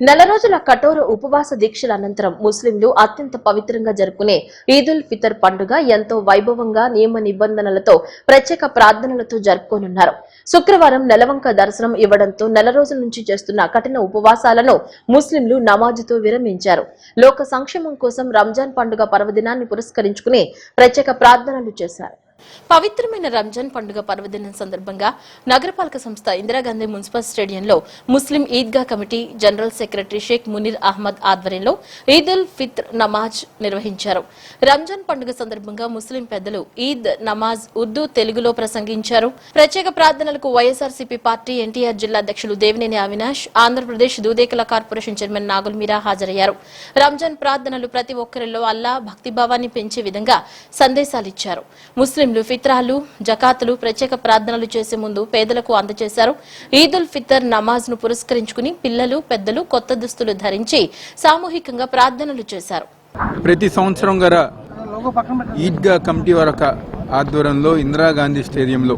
నెల రోజుల కఠోర ఉపవాస దీక్షల అనంతరం ముస్లింలు అత్యంత పవిత్రంగా జరుపుకునే ఈదుల్ ఫితర్ పండుగ ఎంతో వైభవంగా నియమ నిబంధనలతో ప్రత్యేక ప్రార్థనలతో జరుపుకోనున్నారు. శుక్రవారం నెలవంక దర్శనం ఇవ్వడంతో నెల రోజుల నుంచి చేస్తున్న కఠిన ఉపవాసాలను ముస్లింలు నమాజుతో విరమించారు. లోక సంక్షేమం కోసం రంజాన్ పండుగ పర్వదినాన్ని పురస్కరించుకుని ప్రత్యేక ప్రార్థనలు చేశారు. పవిత్రమైన రంజాన్ పండుగ పర్వదినం సందర్భంగా నగరపాలక సంస్థ ఇందిరాగాంధీ మున్సిపల్ స్టేడియంలో ముస్లిం Eidgah committee general secretary Sheikh Munir Ahmed ఆధ్వర్యంలో ఈదుల్ ఫిత్ర్ నమాజ్ నిర్వహించారు. రంజాన్ పండుగ సందర్భంగా ముస్లిం పెద్దలు ఈద్ నమాజ్ ఉర్దూ తెలుగులో ప్రసంగించారు. ప్రత్యేక ప్రార్థనలకు వైఎస్ఆర్సీపీ పార్టీ ఎన్టీఆర్ జిల్లా అధ్యక్షులు దేవినేని అవినాష్, ఆంధ్రప్రదేశ్ దూదేకల కార్పొరేషన్ చైర్మన్ నాగుల్ మీరా హాజరయ్యారు. రంజాన్ ప్రార్థనలు ప్రతి ఒక్కరిలో అల్లా భక్తిభావాన్ని పెంచే విధంగా సందేశాలిచ్చారు. ముస్లింలు ఫిత్రాలు, జకాతులు ప్రత్యేక ప్రార్థనలు చేసే ముందు పేదలకు అందజేశారు. ఈదుల్ ఫితర్ నమాజ్ ను పురస్కరించుకుని పిల్లలు, పెద్దలు కొత్త దుస్తులు ధరించి సామూహికంగా ప్రార్థనలు చేశారు. ప్రతి సంవత్సరం గల ఈద్గా కమిటీ వరక ఆధ్వర్యంలో ఇందిరాగాంధీ స్టేడియంలో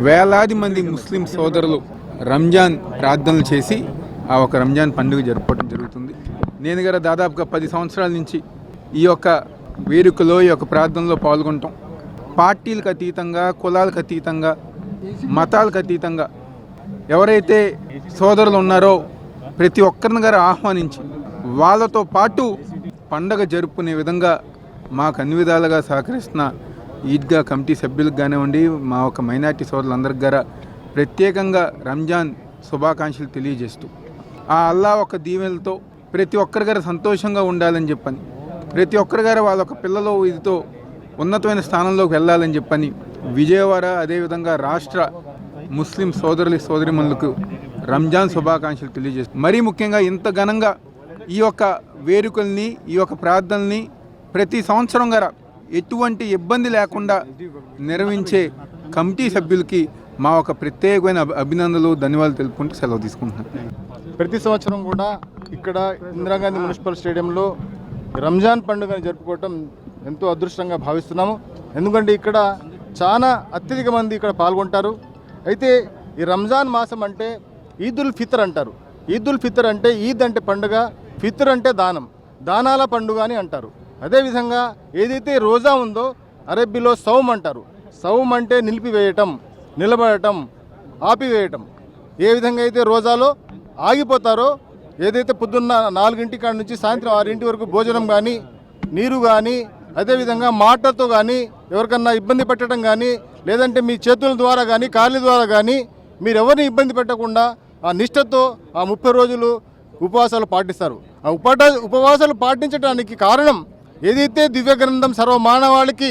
వేలాది మంది ముస్లిం సోదరులు రంజాన్ ప్రార్థనలు చేసి ఆ ఒక రంజాన్ పండుగ జరుపుకోవడం జరుగుతుంది. నేను గల దాదాపుగా 10 సంవత్సరాల నుంచి ఈ యొక్క వేడుకలో ఈ యొక్క ప్రార్థనలో పాల్గొనటం, పార్టీలకు అతీతంగా, కులాలకు అతీతంగా, మతాలకు అతీతంగా ఎవరైతే సోదరులు ఉన్నారో ప్రతి ఒక్కరిని గారు ఆహ్వానించి వాళ్ళతో పాటు పండగ జరుపుకునే విధంగా మాకు అన్ని విధాలుగా సహకరిస్తున్న ఈద్గా కమిటీ సభ్యులకు కానివ్వండి, మా ఒక మైనార్టీ సోదరులందరికీ గారా ప్రత్యేకంగా రంజాన్ శుభాకాంక్షలు తెలియజేస్తూ ఆ అల్లా ఒక దీవెనలతో ప్రతి ఒక్కరి గారు సంతోషంగా ఉండాలని చెప్పని, ప్రతి ఒక్కరి గారు వాళ్ళ ఒక పిల్లలు ఇదితో ఉన్నతమైన స్థానంలోకి వెళ్ళాలని చెప్పని విజయవాడ అదేవిధంగా రాష్ట్ర ముస్లిం సోదరిమణులకు రంజాన్ శుభాకాంక్షలు తెలియజేస్తుంది. మరీ ముఖ్యంగా ఇంత ఘనంగా ఈ యొక్క వేడుకల్ని, ఈ యొక్క ప్రార్థనల్ని ప్రతి సంవత్సరం గారా ఎటువంటి ఇబ్బంది లేకుండా నిర్వహించే కమిటీ సభ్యులకి మా ఒక ప్రత్యేకమైన అభినందనలు, ధన్యవాదాలు తెలుపుకుంటూ సెలవు తీసుకుంటున్నాను. ప్రతి సంవత్సరం కూడా ఇక్కడ ఇందిరాగాంధీ మున్సిపల్ స్టేడియంలో రంజాన్ పండుగను జరుపుకోవటం ఎంతో అదృష్టంగా భావిస్తున్నాము. ఎందుకంటే ఇక్కడ చాలా అత్యధిక మంది ఇక్కడ పాల్గొంటారు. అయితే ఈ రంజాన్ మాసం అంటే ఈదుల్ ఫితర్ అంటారు. ఈదుల్ ఫితర్ అంటే ఈద్ అంటే పండుగ, ఫితర్ అంటే దానం, దానాల పండుగ అని అంటారు. అదేవిధంగా ఏదైతే రోజా ఉందో అరబ్బీలో సౌమ్ అంటారు. సౌమ్ అంటే నిలిపివేయటం, నిలబడటం, ఆపివేయటం. ఏ విధంగా అయితే రోజాలో ఆగిపోతారో, ఏదైతే పొద్దున్న 4 కాడ నుంచి సాయంత్రం 6 వరకు భోజనం కానీ, నీరు కానీ, అదేవిధంగా మాటలతో కానీ ఎవరికన్నా ఇబ్బంది పెట్టడం కానీ, లేదంటే మీ చేతుల ద్వారా కానీ కాళ్ళ ద్వారా కానీ మీరు ఎవరిని ఇబ్బంది పెట్టకుండా ఆ నిష్ఠతో ఆ 30 రోజులు ఉపవాసాలు పాటిస్తారు. ఆ ఉపవాసాలు పాటించడానికి కారణం ఏదైతే దివ్య గ్రంథం సర్వమానవాళికి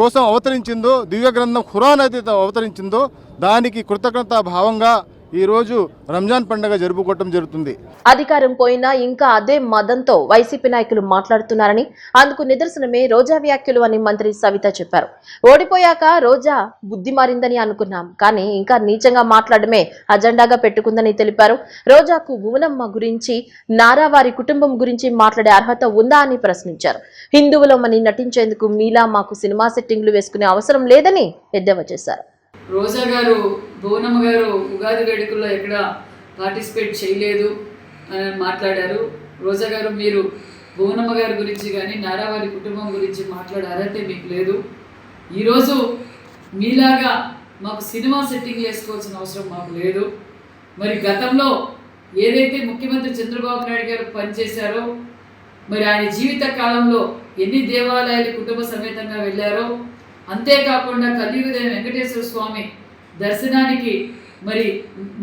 కోసం అవతరించిందో, దివ్య గ్రంథం ఖురాన్ అయితే అవతరించిందో దానికి కృతజ్ఞతా భావంగా ఈ రోజు రంజాన్ పండుగ జరుపుకోవటం జరుగుతుంది. అధికారం పోయినా ఇంకా అదే మదంతో వైసీపీ నాయకులు మాట్లాడుతున్నారని, అందుకు నిదర్శనమే రోజా వ్యాఖ్యలు అని మంత్రి సవిత చెప్పారు. ఓడిపోయాక రోజా బుద్ధి మారిందని అనుకున్నాం, కానీ ఇంకా నీచంగా మాట్లాడమే అజెండాగా పెట్టుకుందని తెలిపారు. రోజాకు భువనమ్మ గురించి, నారా వారి కుటుంబం గురించి మాట్లాడే అర్హత ఉందా అని ప్రశ్నించారు. హిందువులమని నటించేందుకు మీలా మాకు సినిమా సెట్టింగ్లు వేసుకునే అవసరం లేదని ఎద్దేవా చేశారు. రోజా గారు, భువనమ్మ గారు ఉగాది వేడుకల్లో ఎక్కడ పార్టిసిపేట్ చేయలేదు అని మాట్లాడారు. రోజా గారు, మీరు భువనమ్మ గారి గురించి కానీ నారా వారి కుటుంబం గురించి మాట్లాడే అర్హత మీకు లేదు. ఈరోజు మీలాగా మాకు సినిమా సెట్టింగ్ చేసుకోవాల్సిన అవసరం మాకు లేదు. మరి గతంలో ఏదైతే ముఖ్యమంత్రి చంద్రబాబు నాయుడు గారు పనిచేశారో, మరి ఆయన జీవిత కాలంలో ఎన్ని దేవాలయాలు కుటుంబ సమేతంగా వెళ్ళారో, అంతేకాకుండా కలియుగదైన వెంకటేశ్వర స్వామి దర్శనానికి మరి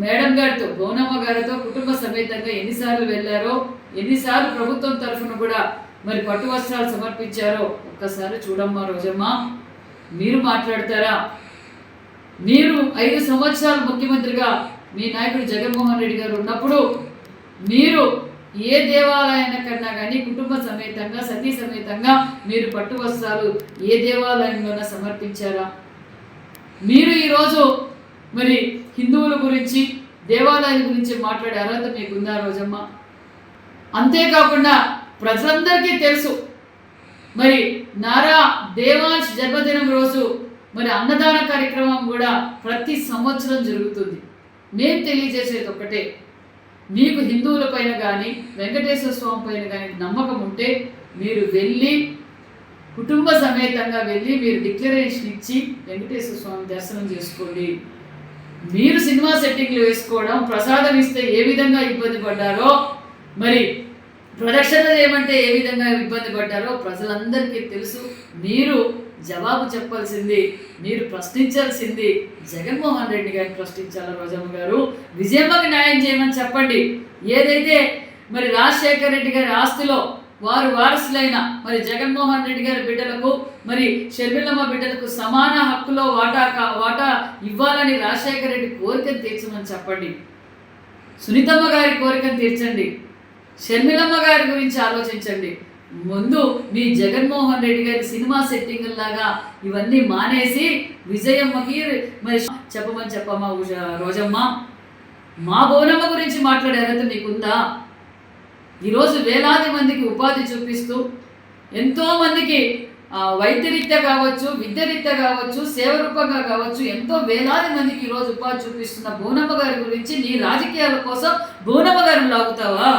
మేడం గారితో, భువనమ్మ గారితో కుటుంబ సమేతంగా ఎన్నిసార్లు వెళ్ళారో, ఎన్నిసార్లు ప్రభుత్వం తరఫున కూడా మరి పట్టు వస్త్రాలు సమర్పించారో ఒక్కసారి చూడమ్మా రోజమ్మ. మీరు మాట్లాడతారా? మీరు 5 సంవత్సరాలు ముఖ్యమంత్రిగా మీ నాయకుడు జగన్మోహన్ రెడ్డి గారు ఉన్నప్పుడు మీరు ఏ దేవాలయాన్ని కన్నా కానీ కుటుంబ సమేతంగా, సతీ సమేతంగా మీరు పట్టు వస్త్రాలు ఏ దేవాలయంలోనే సమర్పించారా? మీరు ఈరోజు మరి హిందువుల గురించి, దేవాలయాల గురించి మాట్లాడే అర్హత మీకుందా రోజమ్మ? అంతేకాకుండా ప్రజలందరికీ తెలుసు, మరి నారా దేవాంశ్ జన్మదినం రోజు మరి అన్నదాన కార్యక్రమం కూడా ప్రతి సంవత్సరం జరుగుతుంది. మేము తెలియజేసేది ఒకటే, మీకు హిందువుల పైన కానీ వెంకటేశ్వర స్వామి పైన కానీ నమ్మకం ఉంటే మీరు వెళ్ళి కుటుంబ సమేతంగా వెళ్ళి మీరు డిక్లరేషన్ ఇచ్చి వెంకటేశ్వర స్వామి దర్శనం చేసుకోండి. మీరు సినిమా సెట్టింగ్లు వేసుకోవడం, ప్రసాదం ఇస్తే ఏ విధంగా ఇబ్బంది పడ్డారో, మరి ప్రదక్షిణ చేయమంటే ఏ విధంగా ఇబ్బంది పడ్డారో ప్రజలందరికీ తెలుసు. మీరు జవాబు చెప్పాల్సింది, మీరు ప్రశ్నించాల్సింది జగన్మోహన్ రెడ్డి గారిని ప్రశ్నించాలి. రోజమ్మ గారు, విజయమ్మకి న్యాయం చేయమని చెప్పండి. ఏదైతే మరి రాజశేఖర రెడ్డి గారి ఆస్తిలో వారు వారసులైన మరి జగన్మోహన్ రెడ్డి గారి బిడ్డలకు, మరి షర్మిలమ్మ బిడ్డలకు సమాన హక్కులో వాటా ఇవ్వాలని రాజశేఖర రెడ్డి కోరికను తీర్చమని చెప్పండి. సునీతమ్మ గారి కోరికను తీర్చండి. షర్మిలమ్మ గారి గురించి ఆలోచించండి. ముందు మీ జగన్మోహన్ రెడ్డి గారి సినిమా సెట్టింగ్ లాగా ఇవన్నీ మానేసి విజయమ్మకి మరి చెప్పమ్మా రోజమ్మ, మా బోనమ్మ గురించి మాట్లాడే అర్హత మీకుందా? ఈరోజు వేలాది మందికి ఉపాధి చూపిస్తూ ఎంతోమందికి వైద్యరీత్యా కావచ్చు, విద్యరీత్యా కావచ్చు, సేవ రూపంగా కావచ్చు, ఎంతో వేలాది మందికి ఈరోజు ఉపాధి చూపిస్తున్న బోనమ్మ గారి గురించి నీ రాజకీయాల కోసం బోనమ్మ గారిని లాగుతావా?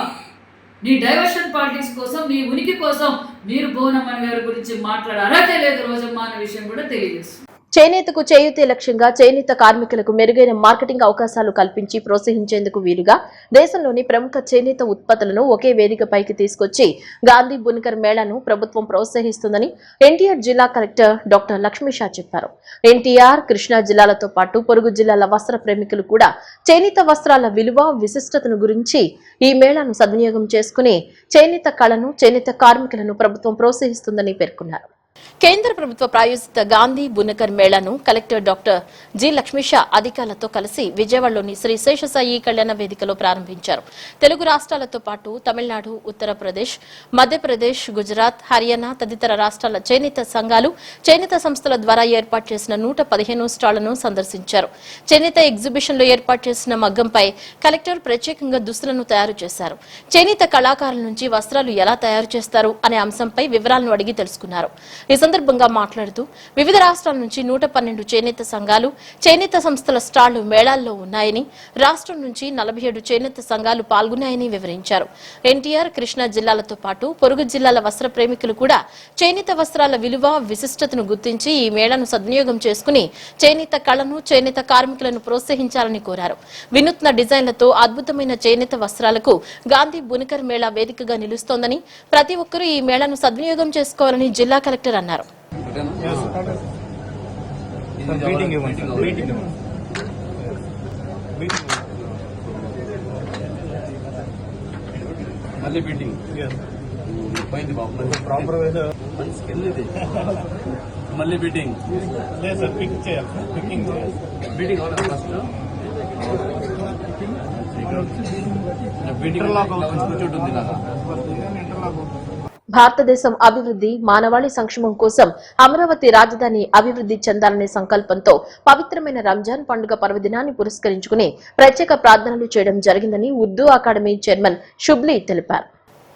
నీ డైవర్షన్ పాలిటిక్స్ కోసం, నీ ఉనికి కోసం మీరు బోనమ్మ గారి గురించి మాట్లాడే అర్హతే లేదు రోజమ్మ అనే విషయం కూడా తెలియజేస్తుంది. చేనేతకు చేయూతే లక్ష్యంగా చేనేత కార్మికులకు మెరుగైన మార్కెటింగ్ అవకాశాలు కల్పించి ప్రోత్సహించేందుకు వీలుగా దేశంలోని ప్రముఖ చేనేత ఉత్పత్తులను ఒకే వేదికపైకి తీసుకొచ్చి గాంధీ బునకర్ మేళాను ప్రభుత్వం ప్రోత్సహిస్తుందని ఎన్టీఆర్ జిల్లా కలెక్టర్ డాక్టర్ లక్ష్మీషా చెప్పారు. ఎన్టీఆర్, కృష్ణా జిల్లాలతో పాటు పొరుగు జిల్లాల వస్త్ర ప్రేమికులు కూడా చేనేత వస్త్రాల విలువ, విశిష్టతను గురించి ఈ మేళాను సద్వినియోగం చేసుకుని చేనేత కళను, చేనేత కార్మికులను ప్రభుత్వం ప్రోత్సహిస్తుందని పేర్కొన్నారు. కేంద్ర ప్రభుత్వ ప్రాయోజిత గాంధీ బునకర్ మేళాను కలెక్టర్ డాక్టర్ జి లక్ష్మీషా అధికారులతో కలిసి విజయవాడలోని శ్రీ శేషసాయి కళ్యాణ వేదికలో ప్రారంభించారు. తెలుగు రాష్ట్రాలతో పాటు తమిళనాడు, ఉత్తరప్రదేశ్, మధ్యప్రదేశ్, గుజరాత్, హర్యానా తదితర రాష్ట్రాల చేనేత సంఘాలు, చేనేత సంస్థల ద్వారా ఏర్పాటు చేసిన 115 స్టాళ్లను సందర్శించారు. చేనేత ఎగ్జిబిషన్ లో ఏర్పాటు చేసిన మగ్గంపై కలెక్టర్ ప్రత్యేకంగా దుస్తులను తయారు చేశారు. చేనేత కళాకారుల నుంచి వస్త్రాలు ఎలా తయారు చేస్తారు అనే అంశంపై వివరాలను అడిగి తెలుసుకున్నారు. ఈ సందర్భంగా మాట్లాడుతూ వివిధ రాష్ట్రాల నుంచి 112 చేనేత సంఘాలు, చేనేత సంస్థల స్టాళ్లు మేళాల్లో ఉన్నాయని, రాష్ట్రం నుంచి 47 చేనేత సంఘాలు పాల్గొన్నాయని వివరించారు. ఎన్టీఆర్, కృష్ణా జిల్లాలతో పాటు పొరుగు జిల్లాల వస్త్ర ప్రేమికులు కూడా చేనేత వస్త్రాల విలువ, విశిష్టతను గుర్తించి ఈ మేళాను సద్వినియోగం చేసుకుని చేనేత కళను, చేనేత కార్మికులను ప్రోత్సహించాలని కోరారు. వినూత్న డిజైన్లతో అద్భుతమైన చేనేత వస్త్రాలకు గాంధీ బునకర్ మేళా వేదికగా నిలుస్తోందని, ప్రతి ఒక్కరూ ఈ మేళాను సద్వినియోగం చేసుకోవాలని జిల్లా కలెక్టర్ అన్నారు. మళ్ళీ బీటింగ్ పోయింది బాబు, ప్రాపర్ మళ్ళీ బీటింగ్ లేదు సార్, పిక్ చేయాలి, పికింగ్ బీటింగ్ ఫస్ట్ బీటింగ్ కూర్చుంటుంది ఇలాగా. భారతదేశం అభివృద్ధి, మానవాళి సంక్షేమం కోసం అమరావతి రాజధాని అభివృద్ధి చెందాలనే సంకల్పంతో పవిత్రమైన రంజాన్ పండుగ పర్వదినాన్ని పురస్కరించుకుని ప్రత్యేక ప్రార్థనలు చేయడం జరిగిందని ఉర్దూ అకాడమీ చైర్మన్ షుబ్లీ తెలిపారు.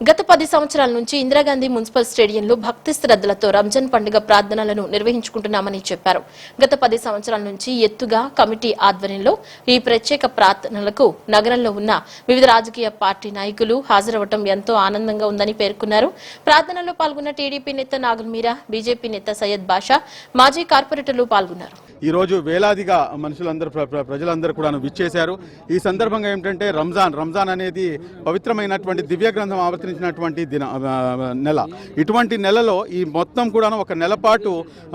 గత 10 సంవత్సరాల నుంచి ఇందిరాగాంధీ మున్సిపల్ స్టేడియంలో భక్తి శ్రద్ధలతో రంజాన్ పండుగ ప్రార్థనలను నిర్వహించుకుంటున్నామని చెప్పారు. గత 10 సంవత్సరాల నుంచి ఎత్తుగా కమిటీ ఆధ్వర్యంలో ఈ ప్రత్యేక ప్రార్థనలకు నగరంలో ఉన్న వివిధ రాజకీయ పార్టీ నాయకులు హాజరవడం ఎంతో ఆనందంగా ఉందని పేర్కొన్నారు. ప్రార్థనలో పాల్గొన్న టీడీపీ నేత నాగుల్ మీరా, బీజేపీ నేత సయ్యద్ బాషా, మాజీ కార్పొరేటర్లు పాల్గొన్నారు. ఈ రోజు వేలాదిగా మనుషులందరూ, ప్రజలందరూ కూడా విచ్చేశారు. ఈ సందర్భంగా ఏమిటంటే రంజాన్ అనేది పవిత్రమైనటువంటి దివ్య గ్రంథం ఆవర్తించినటువంటి నెల. ఇటువంటి నెలలో ఈ మొత్తం కూడాను ఒక నెల పాటు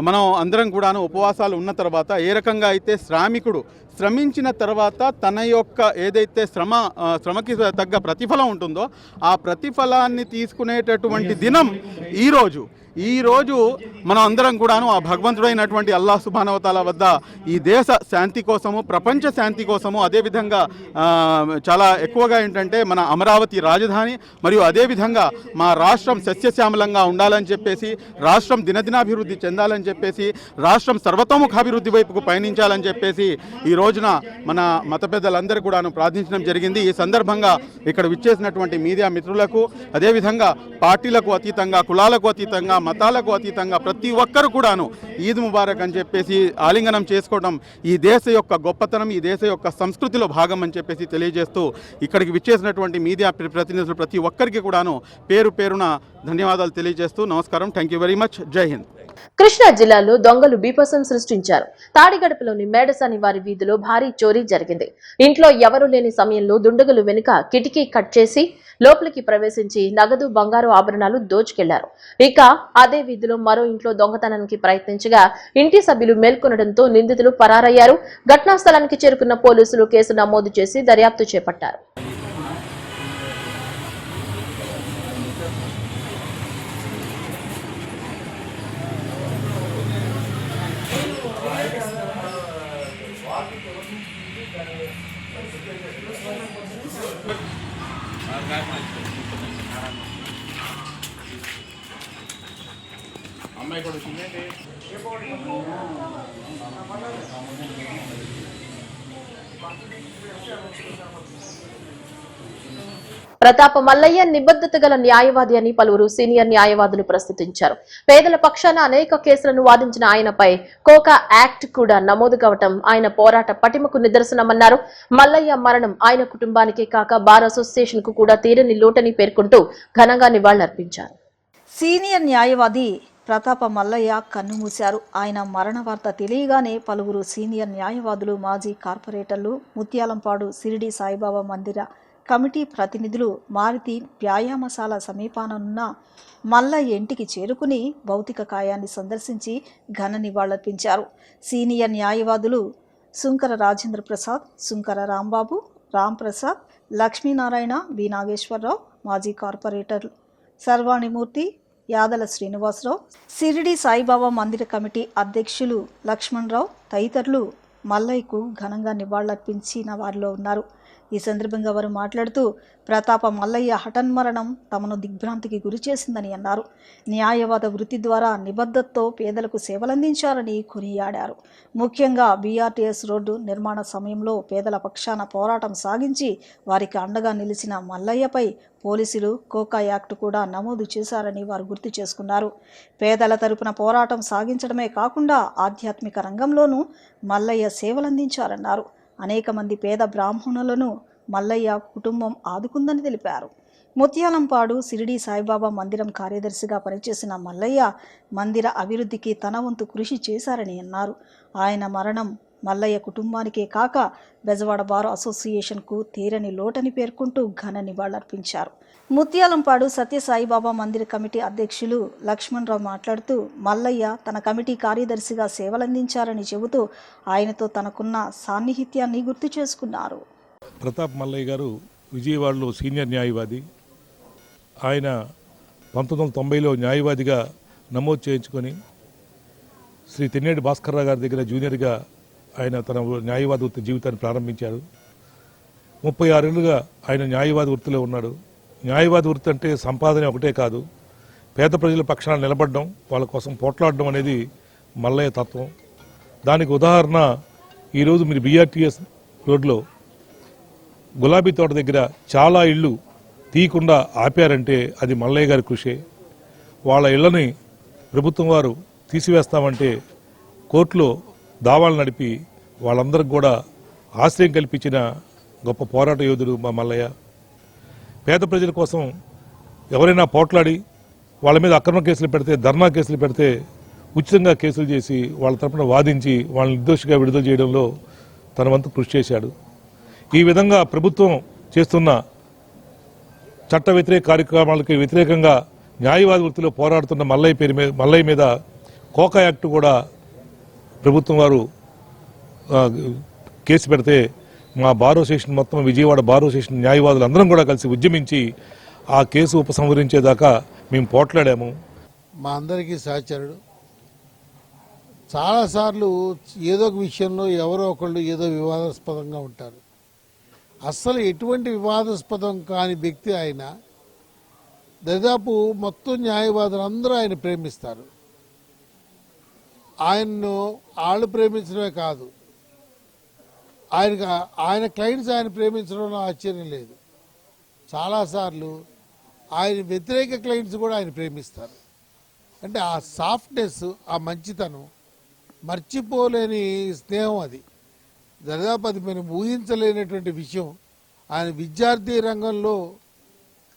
మనం అందరం కూడాను ఉపవాసాలు ఉన్న తర్వాత ఏ రకంగా అయితే శ్రామికుడు శ్రమించిన తర్వాత తన యొక్క ఏదైతే శ్రమకి తగ్గ ప్రతిఫలం ఉంటుందో ఆ ప్రతిఫలాన్ని తీసుకునేటటువంటి దినం ఈ రోజు మనం అందరం కూడాను ఆ భగవంతుడైనటువంటి అల్లాహ్ సుబ్హానహు వ తఆలా వద్ద ఈ దేశ శాంతి కోసము, ప్రపంచ శాంతి కోసము, అదేవిధంగా చాలా ఎక్కువగా ఏంటంటే మన అమరావతి రాజధాని మరియు అదేవిధంగా మా రాష్ట్రం సస్యశ్యామలంగా ఉండాలని చెప్పేసి, రాష్ట్రం దినదినాభివృద్ధి చెందాలని చెప్పేసి, రాష్ట్రం సర్వతోముఖాభివృద్ధి వైపుకు పయనించాలని చెప్పేసి ఈరోజు రోజున మన మత పెద్దలందరూ కూడాను ప్రార్థించడం జరిగింది. ఈ సందర్భంగా ఇక్కడ విచ్చేసినటువంటి మీడియా మిత్రులకు, అదేవిధంగా పార్టీలకు అతీతంగా, కులాలకు అతీతంగా, మతాలకు అతీతంగా ప్రతి ఒక్కరు కూడాను ఈద్ ముబారక్ అని చెప్పేసి ఆలింగనం చేసుకోవడం ఈ దేశ యొక్క గొప్పతనం, ఈ దేశ యొక్క సంస్కృతిలో భాగం అని చెప్పేసి తెలియజేస్తూ ఇక్కడికి విచ్చేసినటువంటి మీడియా ప్రతినిధులు ప్రతి ఒక్కరికి కూడాను పేరు పేరున ధన్యవాదాలు తెలియజేస్తూ నమస్కారం. Thank you very much. జై హింద్. కృష్ణా జిల్లాలో దొంగలు బీభత్సం సృష్టించారు. తాడిగడపలోని మేడసాని వారి వీధిలో భారీ చోరీ జరిగింది. ఇంట్లో ఎవరూ లేని సమయంలో దుండగులు వెనుక కిటికీ కట్ చేసి లోపలికి ప్రవేశించి నగదు, బంగారు ఆభరణాలు దోచుకెళ్లారు. ఇక అదే వీధిలో మరో ఇంట్లో దొంగతనానికి ప్రయత్నించగా ఇంటి సభ్యులు మేల్కొనడంతో నిందితులు పరారయ్యారు. ఘటనా స్థలానికి చేరుకున్న పోలీసులు కేసు నమోదు చేసి దర్యాప్తు చేపట్టారు. ప్రతాప మల్లయ్య నిబద్ధత గల న్యాయవాది అని పలువురు సీనియర్ న్యాయవాదులు ప్రస్తుతించారు. పేదల పక్షాన అనేక కేసులను వాదించిన ఆయనపై కోకా యాక్ట్ కూడా నమోదు కావటం ఆయన పోరాట పటిమకు నిదర్శనమన్నారు. మల్లయ్య మరణం ఆయన కుటుంబానికే కాక బార్ అసోసియేషన్ కు కూడా తీరని లోటని పేర్కొంటూ ఘనంగా నివాళులర్పించారు. సీనియర్ న్యాయవాది ప్రతాప మల్లయ్య కన్నుమూశారు. ఆయన మరణ వార్త తెలియగానే పలువురు సీనియర్ న్యాయవాదులు, మాజీ కార్పొరేటర్లు, ముత్యాలంపాడు షిరిడి సాయిబాబా మందిర కమిటీ ప్రతినిధులు మారుతి వ్యాయామశాల సమీపానున్న మల్లయ్య ఇంటికి చేరుకుని భౌతిక కాయాన్ని సందర్శించి ఘన నివాళులర్పించారు. సీనియర్ న్యాయవాదులు సుంకర రాజేంద్ర ప్రసాద్, సుంకర రాంబాబు, రాంప్రసాద్, లక్ష్మీనారాయణ, బి నాగేశ్వరరావు, మాజీ కార్పొరేటర్ సర్వాణిమూర్తి, యాదల శ్రీనివాసరావు, షిరిడి సాయిబాబా మందిర కమిటీ అధ్యక్షులు లక్ష్మణరావు తదితరులు మల్లయ్యకు ఘనంగా నివాళులర్పించిన వారిలో ఉన్నారు. ఈ సందర్భంగా వారు మాట్లాడుతూ ప్రతాప మల్లయ్య హఠన్మరణం తమను దిగ్భ్రాంతికి గురిచేసిందని అన్నారు. న్యాయవాద వృత్తి ద్వారా నిబద్ధతతో పేదలకు సేవలందించారని కొనియాడారు. ముఖ్యంగా బీఆర్టీఎస్ రోడ్డు నిర్మాణ సమయంలో పేదల పక్షాన పోరాటం సాగించి వారికి అండగా నిలిచిన మల్లయ్యపై పోలీసులు కోకా యాక్ట్ కూడా నమోదు చేశారని వారు గుర్తు చేసుకున్నారు. పేదల తరపున పోరాటం సాగించడమే కాకుండా ఆధ్యాత్మిక రంగంలోనూ మల్లయ్య సేవలందించారన్నారు. అనేక మంది పేద బ్రాహ్మణులను మల్లయ్య కుటుంబం ఆదుకుందని తెలిపారు. ముత్యాలంపాడు షిరిడి సాయిబాబా మందిరం కార్యదర్శిగా పనిచేసిన మల్లయ్య మందిర అభివృద్ధికి తన వంతు కృషి చేశారని అన్నారు. ఆయన మరణం మల్లయ్య కుటుంబానికే కాక బెజవాడ బార్ అసోసియేషన్కు తీరని లోటని పేర్కొంటూ ఘన నివాళులర్పించారు. ముత్యాలంపాడు సత్యసాయిబాబా మందిర కమిటీ అధ్యక్షులు లక్ష్మణరావు మాట్లాడుతూ మల్లయ్య తన కమిటీ కార్యదర్శిగా సేవలందించారని చెబుతూ ఆయనతో తనకున్న సాన్నిహిత్యాన్ని గుర్తు చేసుకున్నారు. ప్రతాప్ మల్లయ్య గారు విజయవాడలో సీనియర్ న్యాయవాది. ఆయన 1990లో న్యాయవాదిగా నమోదు చేయించుకొని శ్రీ తెన్నేటి భాస్కర్రావు గారి దగ్గర జూనియర్గా ఆయన తన న్యాయవాద వృత్తి జీవితాన్ని ప్రారంభించారు. 36 ఏళ్ళుగా ఆయన న్యాయవాద వృత్తిలో ఉన్నాడు. న్యాయవాద వృత్తి అంటే సంపాదన ఒకటే కాదు, పేద ప్రజల పక్షాన నిలబడడం, వాళ్ళ కోసం పోట్లాడడం అనేది మల్లయ్య తత్వం. దానికి ఉదాహరణ ఈరోజు మీరు బీఆర్టీఎస్ రోడ్లో గులాబీ తోట దగ్గర చాలా ఇళ్ళు తీయకుండా ఆపారంటే అది మల్లయ్య గారి కృషే. వాళ్ళ ఇళ్లని ప్రభుత్వం వారు తీసివేస్తామంటే కోర్టులో దావాలు నడిపి వాళ్ళందరికి కూడా ఆశ్రయం కల్పించిన గొప్ప పోరాట యోధుడు మా మల్లయ్య. పేద ప్రజల కోసం ఎవరైనా పోట్లాడి వాళ్ళ మీద అక్రమ కేసులు పెడితే, ధర్నా కేసులు పెడితే ఉచితంగా కేసులు చేసి వాళ్ళ తరపున వాదించి వాళ్ళని నిర్దోషిగా విడుదల చేయడంలో తన వంతు కృషి చేశాడు. ఈ విధంగా ప్రభుత్వం చేస్తున్న చట్ట వ్యతిరేక కార్యక్రమాలకి వ్యతిరేకంగా న్యాయవాద వృత్తిలో పోరాడుతున్న మల్లయ్య మీద కోకా యాక్ట్ కూడా ప్రభుత్వం వారు కేసు పెడితే మా బార్ అసోసియేషన్ మొత్తం విజయవాడ బార్ అసోసియేషన్ న్యాయవాదులు అందరం కూడా కలిసి ఉద్యమించి ఆ కేసు ఉపసంహరించేదాకా మేము పోట్లాడాము. మా అందరికీ సహచరుడు. చాలాసార్లు ఏదో ఒక విషయంలో ఎవరో ఒకళ్ళు ఏదో వివాదాస్పదంగా ఉంటారు. అస్సలు ఎటువంటి వివాదాస్పదం కాని వ్యక్తి ఆయన. దాదాపు మొత్తం న్యాయవాదులు అందరూ ఆయన ప్రేమిస్తారు. ఆయన్ను వాళ్ళు ప్రేమించడమే కాదు, ఆయన క్లయింట్స్ ఆయన ప్రేమించడంలో ఆశ్చర్యం లేదు. చాలాసార్లు ఆయన వ్యతిరేక క్లయింట్స్ కూడా ఆయన ప్రేమిస్తారు. అంటే ఆ సాఫ్ట్నెస్, ఆ మంచితనం, మర్చిపోలేని స్నేహం, అది దాదాపు అది మనం ఊహించలేనటువంటి విషయం. ఆయన విద్యార్థి రంగంలో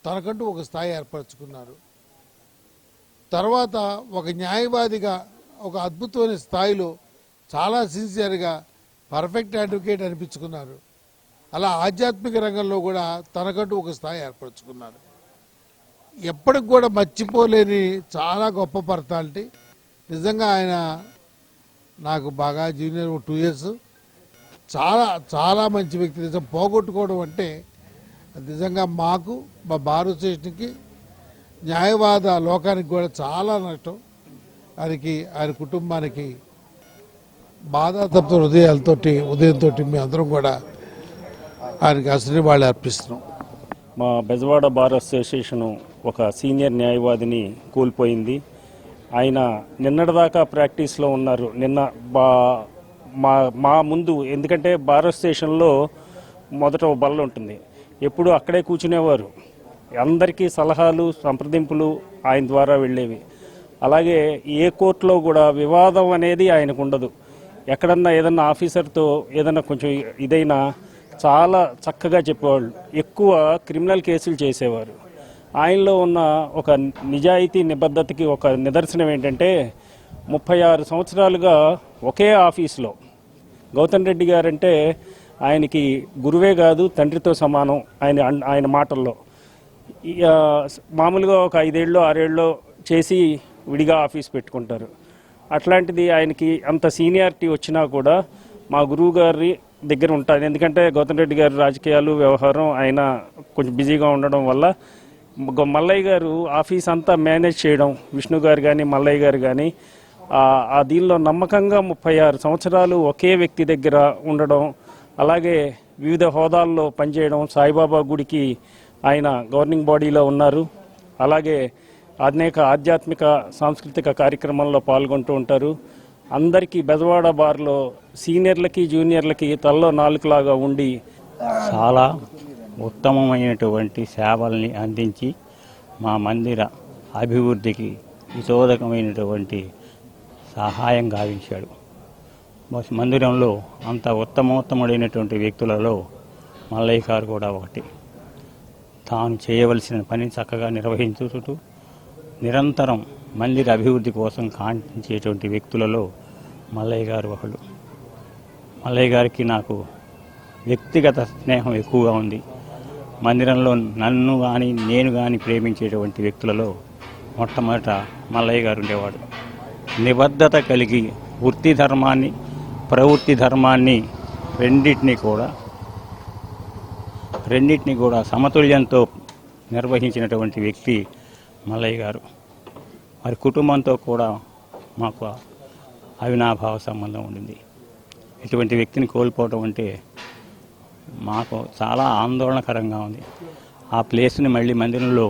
తనకంటూ ఒక స్థాయి ఏర్పరచుకున్నారు. తర్వాత ఒక న్యాయవాదిగా ఒక అద్భుతమైన స్థాయిలో చాలా సిన్సియర్గా పర్ఫెక్ట్ అడ్వకేట్ అనిపించుకున్నారు. అలా ఆధ్యాత్మిక రంగంలో కూడా తనకంటూ ఒక స్థాయి ఏర్పరచుకున్నారు. ఎప్పటికి కూడా మర్చిపోలేని చాలా గొప్ప పర్సనాలిటీ. నిజంగా ఆయన నాకు బాగా జూనియర్ 2 years. చాలా చాలా మంచి వ్యక్తి. నిజం పోగొట్టుకోవడం అంటే నిజంగా మాకు, మా బార్ అసోసియేషన్కి, న్యాయవాద లోకానికి కూడా చాలా నష్టం. ఆయన కుటుంబానికి బాధాతప్త ఉదయంతో మేము అందరం కూడా ఆయనకి ఆశీర్వాదాలు అర్పిస్తున్నాం. మా బెజవాడ బార్ అసోసియేషను ఒక సీనియర్ న్యాయవాదిని కోల్పోయింది. ఆయన నిన్నటిదాకా ప్రాక్టీస్లో ఉన్నారు. నిన్న మా ముందు, ఎందుకంటే బార్ అసోసియేషన్లో మొదట ఒక బల్ల ఉంటుంది, ఎప్పుడు అక్కడే కూర్చునేవారు. అందరికీ సలహాలు, సంప్రదింపులు ఆయన ద్వారా వెళ్ళేవి. అలాగే ఏ కోర్టులో కూడా వివాదం అనేది ఆయనకు ఉండదు. ఎక్కడన్నా ఏదన్నా ఆఫీసర్తో ఏదన్నా కొంచెం ఇదైనా చాలా చక్కగా చెప్పేవాళ్ళు. ఎక్కువ క్రిమినల్ కేసులు చేసేవారు. ఆయనలో ఉన్న ఒక నిజాయితీ, నిబద్ధతకి ఒక నిదర్శనం ఏంటంటే 36 సంవత్సరాలుగా ఒకే ఆఫీసులో, గౌతమ్ రెడ్డి గారంటే ఆయనకి గురువే కాదు, తండ్రితో సమానం ఆయన మాటల్లో. మామూలుగా ఒక 5 ఏళ్ళు 6 ఏళ్ళు చేసి విడిగా ఆఫీస్ పెట్టుకుంటారు. అట్లాంటిది ఆయనకి అంత సీనియారిటీ వచ్చినా కూడా మా గురువు గారి దగ్గర ఉంటారు. ఎందుకంటే గౌతమ్ రెడ్డి గారు రాజకీయాలు, వ్యవహారం, ఆయన కొంచెం బిజీగా ఉండడం వల్ల మల్లయ్య గారు ఆఫీస్ అంతా మేనేజ్ చేయడం, విష్ణు గారు కానీ మల్లయ్య గారు కానీ ఆ దీనిలో నమ్మకంగా 36 సంవత్సరాలు ఒకే వ్యక్తి దగ్గర ఉండడం, అలాగే వివిధ హోదాల్లో పనిచేయడం. సాయిబాబా గుడికి ఆయన గవర్నింగ్ బాడీలో ఉన్నారు. అలాగే అనేక ఆధ్యాత్మిక సాంస్కృతిక కార్యక్రమాల్లో పాల్గొంటూ ఉంటారు. అందరికీ బెజవాడ బార్లో సీనియర్లకి జూనియర్లకి తలలో నాలుకలాగా ఉండి చాలా ఉత్తమమైనటువంటి సేవల్ని అందించి మా మందిర అభివృద్ధికి విశోధకమైనటువంటి సహాయం గావించాడు. మందిరంలో అంత ఉత్తమోత్తముడైనటువంటి వ్యక్తులలో మల్లయ్య గారు కూడా ఒకటి. తాను చేయవలసిన పని చక్కగా నిర్వహించుతూ నిరంతరం మందిర అభివృద్ధి కోసం కాంక్షించేటువంటి వ్యక్తులలో మల్లయ్య గారు ఒకడు. మల్లయ్య గారికి నాకు వ్యక్తిగత స్నేహం ఎక్కువగా ఉంది. మందిరంలో నన్ను కానీ నేను కానీ ప్రేమించేటువంటి వ్యక్తులలో మొట్టమొదట మల్లయ్య గారు ఉండేవాడు. నిబద్ధత కలిగి వృత్తి ధర్మాన్ని, ప్రవృత్తి ధర్మాన్ని రెండింటినీ కూడా సమతుల్యంతో నిర్వహించినటువంటి వ్యక్తి మల్లయ్య గారు. మరి కుటుంబంతో కూడా మాకు అవినాభావ సంబంధం ఉండింది. ఇటువంటి వ్యక్తిని కోల్పోవడం అంటే మాకు చాలా ఆందోళనకరంగా ఉంది. ఆ ప్లేస్ని మళ్ళీ మందిరంలో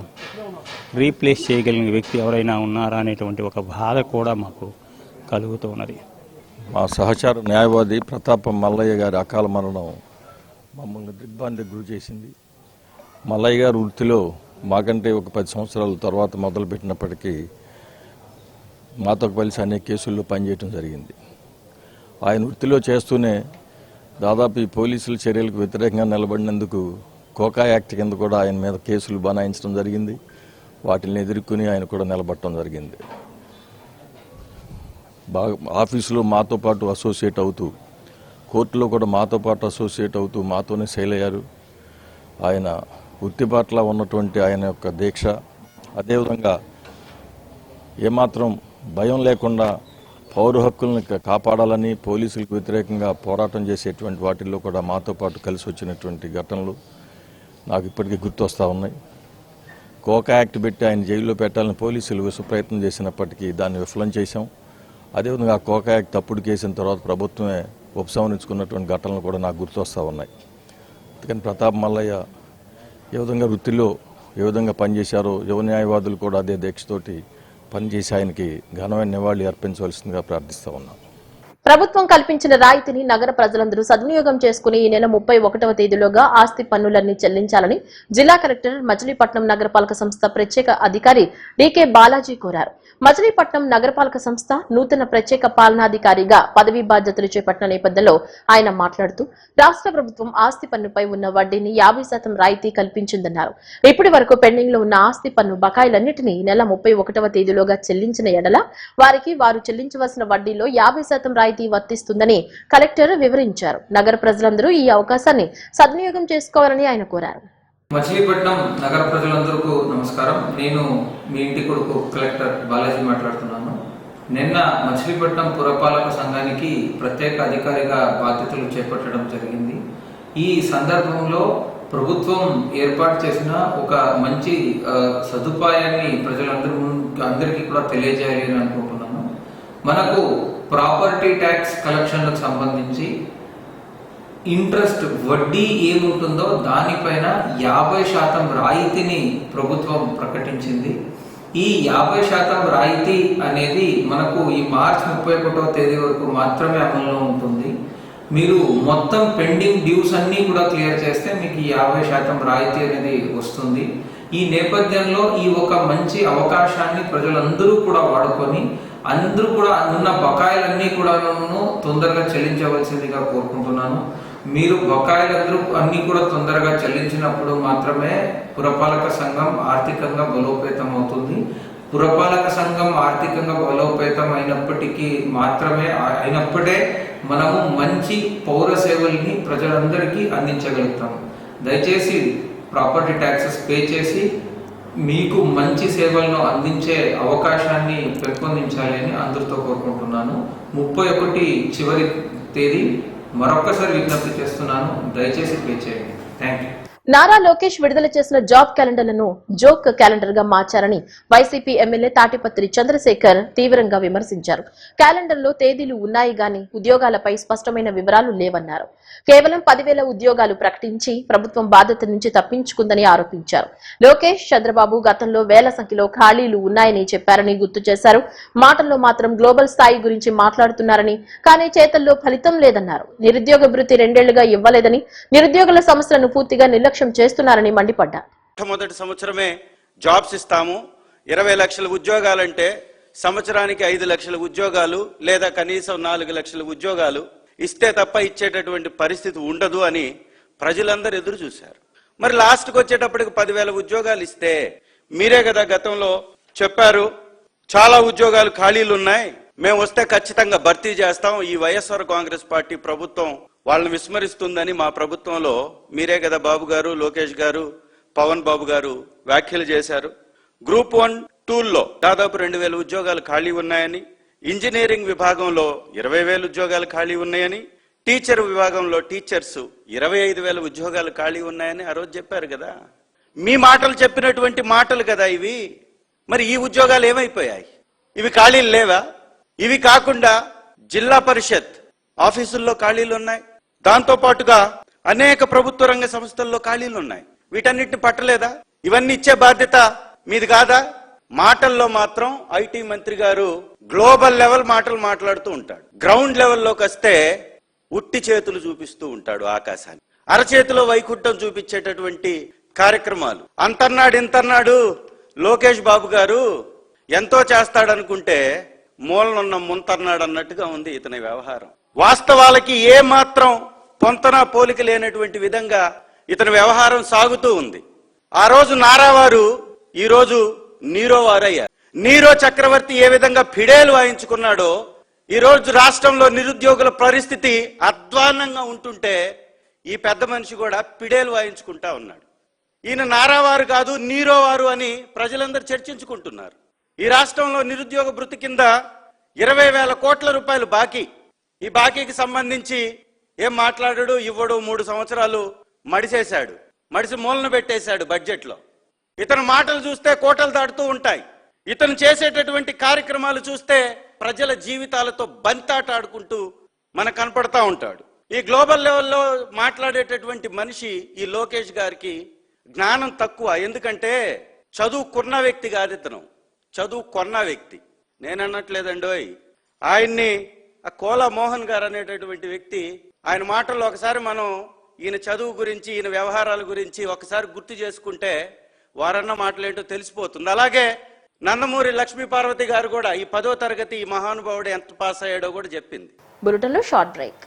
రీప్లేస్ చేయగలిగిన వ్యక్తి ఎవరైనా ఉన్నారా అనేటువంటి ఒక బాధ కూడా మాకు కలుగుతూ ఉన్నది. మా సహచార న్యాయవాది ప్రతాపం మల్లయ్య గారి అకాల మరణం మమ్మల్ని దిగ్భ్రాంతికి గురి చేసింది. మల్లయ్య గారి వృత్తిలో మాకంటే ఒక 10 సంవత్సరాల తర్వాత మొదలుపెట్టినప్పటికీ మాతో కలిసి అనేక కేసుల్లో పనిచేయడం జరిగింది. ఆయన వృత్తిలో చేస్తూనే దాదాపు ఈ పోలీసుల చర్యలకు వ్యతిరేకంగా నిలబడినందుకు కోకా యాక్ట్ కింద కూడా ఆయన మీద కేసులు బనాయించడం జరిగింది. వాటిని ఎదుర్కొని ఆయన కూడా నిలబడటం జరిగింది. బాగా ఆఫీసులో మాతో పాటు అసోసియేట్ అవుతూ, కోర్టులో కూడా మాతో పాటు అసోసియేట్ అవుతూ మాతోనే సెయిల్ అయ్యారు. ఆయన వృత్తి పట్ల ఉన్నటువంటి ఆయన యొక్క దీక్ష, అదేవిధంగా ఏమాత్రం భయం లేకుండా పౌర హక్కులను కాపాడాలని పోలీసులకు వ్యతిరేకంగా పోరాటం చేసేటువంటి వాటిల్లో కూడా మాతో పాటు కలిసి వచ్చినటువంటి ఘటనలు నాకు ఇప్పటికీ గుర్తొస్తూ ఉన్నాయి. కోకా యాక్ట్ పెట్టి ఆయన జైల్లో పెట్టాలని పోలీసులు విశ్వ ప్రయత్నం చేసినప్పటికీ దాన్ని విఫలం చేశాం. అదేవిధంగా ఆ కోకా యాక్ట్ తప్పుడు కేసిన తర్వాత ప్రభుత్వమే ఉపసంహరించుకున్నటువంటి ఘటనలు కూడా నాకు గుర్తొస్తూ ఉన్నాయి. అందుకని ప్రతాప్ మల్లయ్య ఏ విధంగా వృత్తిలో ఏ విధంగా పనిచేశారో యువ న్యాయవాదులు కూడా అదే దీక్షతోటి పనిచేసి ఆయనకి ఘనమైన నివాళి అర్పించవలసిందిగా ప్రార్థిస్తూ ఉన్నాం. ప్రభుత్వం కల్పించిన రాయితీని నగర ప్రజలందరూ సద్వినియోగం చేసుకుని ఈ నెల 31వ తేదీలోగా ఆస్తి పన్నులన్నీ చెల్లించాలని జిల్లా కలెక్టర్ మచిలీపట్నం నగరపాలక సంస్థ ప్రత్యేక అధికారి డీకే బాలాజీ కోరారు. మచిలీపట్నం నగరపాలక సంస్థ నూతన ప్రత్యేక పాలనాధికారిగా పదవీ బాధ్యతలు చేపట్టిన నేపథ్యంలో ఆయన మాట్లాడుతూ రాష్ట్ర ప్రభుత్వం ఆస్తి పన్నుపై ఉన్న వడ్డీని 50% రాయితీ కల్పించిందన్నారు. ఇప్పటి వరకు పెండింగ్ లో ఉన్న ఆస్తి పన్ను బకాయిలన్నింటినీ ఈ నెల 31వ తేదీలోగా చెల్లించిన ఎడల వారికి వారు చెల్లించవలసిన వడ్డీలో 50% రాయితీ వర్తిస్తుందని కలెక్టర్ వివరించారు. నగర ప్రజలందరూ ఈ అవకాశాన్ని సద్వినియోగం చేసుకోవాలని ఆయన కోరారు. మచిలీపట్నం నగర ప్రజలందరికీ నమస్కారం. నేను మీ ఇంటి కొడుకు కలెక్టర్ బాలాజీ మాట్లాడుతున్నాను. నిన్న మచిలీపట్నం పురపాలక సంఘానికి ప్రత్యేక అధికారిగా బాధ్యతలు చేపట్టడం జరిగింది. ఈ సందర్భంలో ప్రభుత్వం ఏర్పాటు చేసిన ఒక మంచి సదుపాయాన్ని ప్రజలందరికీ కూడా తెలియజేయాలి అని అనుకుంటున్నాను. మనకు ప్రాపర్టీ ట్యాక్స్ కలెక్షన్లకు సంబంధించి ఇంట్రెస్ట్ వడ్డీ ఏముంటుందో దానిపైన 50% రాయితీని ప్రభుత్వం ప్రకటించింది. ఈ 50% రాయితీ అనేది మనకు ఈ మార్చి 31వ తేదీ వరకు మాత్రమే అమల్లో ఉంటుంది. మీరు మొత్తం పెండింగ్ డ్యూస్ అన్ని కూడా క్లియర్ చేస్తే మీకు ఈ 50% రాయితీ అనేది వస్తుంది. ఈ నేపథ్యంలో ఈ ఒక మంచి అవకాశాన్ని ప్రజలందరూ కూడా వాడుకొని అందరూ కూడా ఉన్న బకాయిలన్నీ కూడా తొందరగా చెల్లించవలసిందిగా కోరుకుంటున్నాను. మీరు బకాయిలందరూ అన్ని కూడా తొందరగా చెల్లించినప్పుడు మాత్రమే పురపాలక సంఘం ఆర్థికంగా బలోపేతం అవుతుంది. పురపాలక సంఘం ఆర్థికంగా బలోపేతం అయినప్పుడే మనము మంచి పౌర సేవల్ని ప్రజలందరికీ అందించగలుగుతాము. దయచేసి ప్రాపర్టీ ట్యాక్సెస్ పే చేసి మీకు మంచి సేవలను అందించే అవకాశాన్ని పెంపొందించాలి అని అందరితో కోరుకుంటున్నాను. 31 చివరి తేదీ మరొకసారి విజ్ఞప్తి చేస్తున్నాను. దయచేసి పే చేయండి. Thank you. నారా లోకేష్ విడుదల చేసిన జాబ్ క్యాలెండర్లను జోక్ క్యాలెండర్ గా మార్చారని వైసీపీ ఎమ్మెల్యే తాటిపత్రి చంద్రశేఖర్ తీవ్రంగా విమర్శించారు. క్యాలెండర్ లో తేదీలు ఉన్నాయి గాని ఉద్యోగాలపై స్పష్టమైన వివరాలు లేవన్నారు. కేవలం 10,000 ఉద్యోగాలు ప్రకటించి ప్రభుత్వం బాధ్యత నుంచి తప్పించుకుందని ఆరోపించారు. లోకేష్ చంద్రబాబు గతంలో వేల సంఖ్యలో ఖాళీలు ఉన్నాయని చెప్పారని గుర్తు చేశారు. మాటల్లో మాత్రం గ్లోబల్ స్థాయి గురించి మాట్లాడుతున్నారని, కానీ చేతల్లో ఫలితం లేదన్నారు. నిరుద్యోగ భృతి 2 ఏళ్లుగా ఇవ్వలేదని, నిరుద్యోగుల సమస్యలను పూర్తిగా నిర్లక్ష్యం చేస్తున్నారని మండిపడ్డారు. మొదటి సంవత్సరమే జాబ్స్ ఇస్తాము, 20 లక్షల ఉద్యోగాలంటే సంవత్సరానికి 5 లక్షల ఉద్యోగాలు లేదా కనీసం 4 లక్షల ఉద్యోగాలు ఇస్తే తప్ప ఇచ్చేటటువంటి పరిస్థితి ఉండదు అని ప్రజలందరూ ఎదురు చూశారు. మరి లాస్ట్కి వచ్చేటప్పటికి 10,000 ఉద్యోగాలు ఇస్తే మీరే కదా గతంలో చెప్పారు చాలా ఉద్యోగాలు ఖాళీలు ఉన్నాయి, మేము వస్తే ఖచ్చితంగా భర్తీ చేస్తాం, ఈ వైఎస్ఆర్ కాంగ్రెస్ పార్టీ ప్రభుత్వం వాళ్ళని విస్మరిస్తుందని మా ప్రభుత్వంలో మీరే కదా బాబు గారు, లోకేష్ గారు, పవన్ బాబు గారు వ్యాఖ్యలు చేశారు. గ్రూప్ 1, 2లో దాదాపు 2,000 ఉద్యోగాలు ఖాళీ ఉన్నాయని, ఇంజనీరింగ్ విభాగంలో 20,000 ఉద్యోగాలు ఖాళీ ఉన్నాయని, టీచర్ విభాగంలో టీచర్స్ 25,000 ఉద్యోగాలు ఖాళీ ఉన్నాయని ఆ రోజు చెప్పారు కదా. మీ మాటలు చెప్పినటువంటి మాటలు కదా ఇవి. మరి ఈ ఉద్యోగాలు ఏమైపోయాయి? ఇవి ఖాళీలు లేవా? ఇవి కాకుండా జిల్లా పరిషత్ ఆఫీసుల్లో ఖాళీలు ఉన్నాయి, దాంతో పాటుగా అనేక ప్రభుత్వ రంగ సంస్థల్లో ఖాళీలు ఉన్నాయి. వీటన్నిటిని పట్టలేదా? ఇవన్నీ ఇచ్చే బాధ్యత మీది కాదా? మాటల్లో మాత్రం ఐటీ మంత్రి గారు గ్లోబల్ లెవెల్ మాటలు మాట్లాడుతూ ఉంటాడు, గ్రౌండ్ లెవెల్లోకి వస్తే ఉట్టి చేతులు చూపిస్తూ ఉంటాడు ఆకాశాన్ని. అరచేతిలో వైకుంఠం చూపించేటటువంటి కార్యక్రమాలు. అంతన్నాడు ఇంతన్నాడు లోకేష్ బాబు గారు ఎంతో చేస్తాడనుకుంటే మూలనున్న ముంతన్నాడు అన్నట్టుగా ఉంది ఇతని వ్యవహారం. వాస్తవాలకి ఏ మాత్రం పొంతన పోలిక లేనటువంటి విధంగా ఇతని వ్యవహారం సాగుతూ ఉంది. ఆ రోజు నారావారు ఈ రోజు నీరో వారయ్యారు. నీరో చక్రవర్తి ఏ విధంగా ఫిడేలు వాయించుకున్నాడో ఈ రోజు రాష్ట్రంలో నిరుద్యోగుల పరిస్థితి అధ్వాన్నంగా ఉంటుంటే ఈ పెద్ద మనిషి కూడా ఫిడేలు వాయించుకుంటా ఉన్నాడు. ఈయన నారావారు కాదు నీరో వారు అని ప్రజలందరూ చర్చించుకుంటున్నారు. ఈ రాష్ట్రంలో నిరుద్యోగ భృతి కింద 20,000 కోట్ల రూపాయలు బాకీ. ఈ బాకీకి సంబంధించి ఏం మాట్లాడాడు? ఇవ్వడు. 3 సంవత్సరాలు మడిసేశాడు, మడిసి మూలన పెట్టేశాడు బడ్జెట్లో. ఇతని మాటలు చూస్తే కోటలు దాటుతూ ఉంటాయి. ఇతను చేసేటటువంటి కార్యక్రమాలు చూస్తే ప్రజల జీవితాలతో బంతాట ఆడుకుంటూ మనకు కనపడతా ఉంటాడు. ఈ గ్లోబల్ లెవెల్లో మాట్లాడేటటువంటి మనిషి ఈ లోకేష్ గారికి జ్ఞానం తక్కువ. ఎందుకంటే చదువుకున్న వ్యక్తి కాదు ఇతను, చదువు కొన్న వ్యక్తి. నేను అనట్లేదండోయ్, ఆయన్ని ఆ కోలా మోహన్ గారు అనేటటువంటి వ్యక్తి, ఆయన మాటల్లో ఒకసారి మనం ఈయన చదువు గురించి, ఈయన వ్యవహారాల గురించి ఒకసారి గుర్తు చేసుకుంటే వారన్న మాటలేంటో తెలిసిపోతుంది. అలాగే నందమూరి లక్ష్మీపార్వతి గారు కూడా ఈ 10వ తరగతి ఈ మహానుభావుడు ఎంత పాస్ అయ్యాడో కూడా చెప్పింది. బులెటిన్లో షార్ట్ బ్రేక్.